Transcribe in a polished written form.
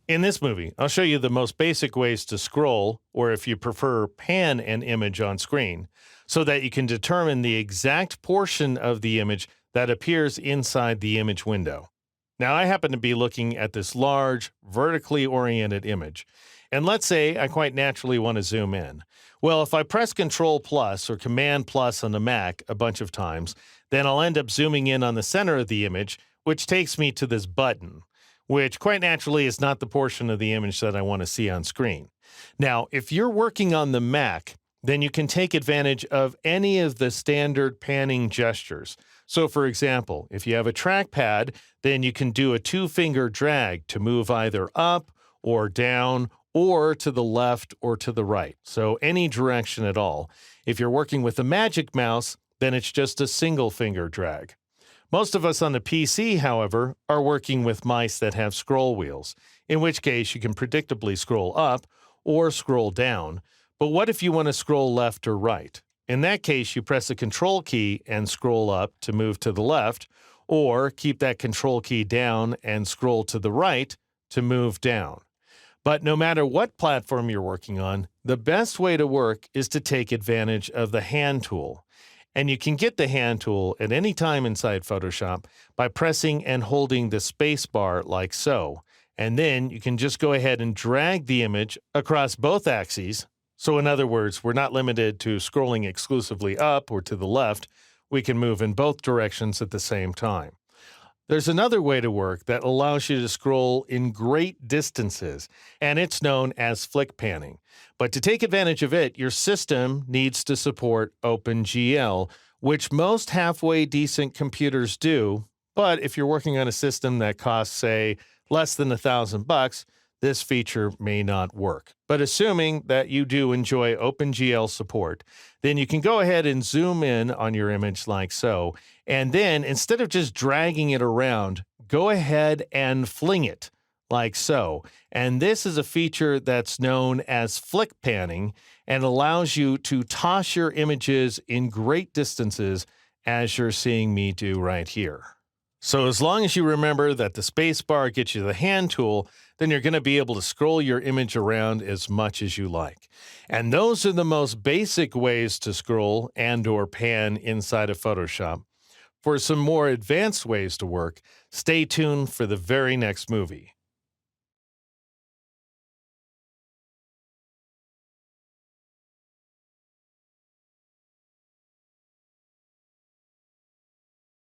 In this movie, I'll show you the most basic ways to scroll, or if you prefer, pan an image on screen, so that you can determine the exact portion of the image that appears inside the image window. Now, I happen to be looking at this large, vertically oriented image, and let's say I quite naturally want to zoom in. Well, if I press Control plus or Command plus on the Mac a bunch of times, then I'll end up zooming in on the center of the image, which takes me to this button, which quite naturally is not the portion of the image that I want to see on screen. Now, if you're working on the Mac, then you can take advantage of any of the standard panning gestures. So, for example, if you have a trackpad, then you can do a two-finger drag to move either up or down or to the left or to the right. So any direction at all. If you're working with a Magic Mouse, then it's just a single finger drag. Most of us on the PC, however, are working with mice that have scroll wheels, in which case you can predictably scroll up or scroll down. But what if you want to scroll left or right? In that case, you press the Control key and scroll up to move to the left, or keep that Control key down and scroll to the right to move down. But no matter what platform you're working on, the best way to work is to take advantage of the hand tool. And you can get the hand tool at any time inside Photoshop by pressing and holding the space bar like so. And then you can just go ahead and drag the image across both axes. So in other words, we're not limited to scrolling exclusively up or to the left. We can move in both directions at the same time. There's another way to work that allows you to scroll in great distances, and it's known as flick panning. But to take advantage of it, your system needs to support OpenGL, which most halfway decent computers do. But if you're working on a system that costs, say, less than $1,000, this feature may not work. But assuming that you do enjoy OpenGL support, then you can go ahead and zoom in on your image like so. And then instead of just dragging it around, go ahead and fling it like so. And this is a feature that's known as flick panning and allows you to toss your images in great distances as you're seeing me do right here. So as long as you remember that the space bar gets you the hand tool, then you're going to be able to scroll your image around as much as you like. And those are the most basic ways to scroll and or pan inside of Photoshop. For some more advanced ways to work, stay tuned for the very next movie.